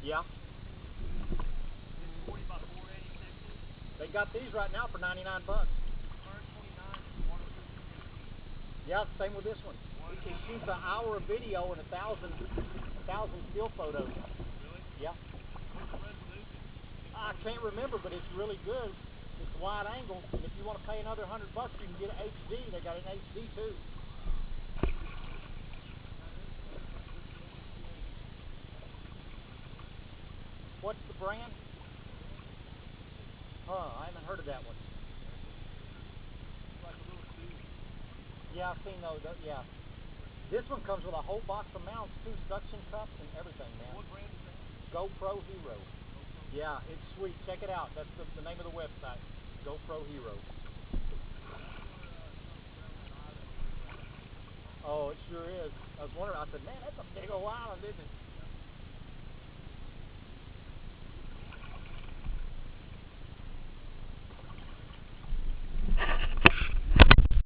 Yeah. It's 40 by 486. They got these right now for 99 bucks. 129 water proof. Yeah, same with this one. It shoots an hour of video and 1,000 still photos. Really? Yeah. What's the resolution? I can't remember, but it's really good. It's wide angle, and if you want to pay another $100, you can get an HD. They got an HD too. What's the brand? I haven't heard of that one. It's like a little tube. Yeah, I've seen those. Yeah. This one comes with a whole box of mounts too, suction cups and everything, man. What brand is that? GoPro Hero. Yeah, it's sweet. Check it out. That's the name of the website. GoPro Hero. Oh, it sure is. I was wondering. I said, man, that's a big old island, isn't it?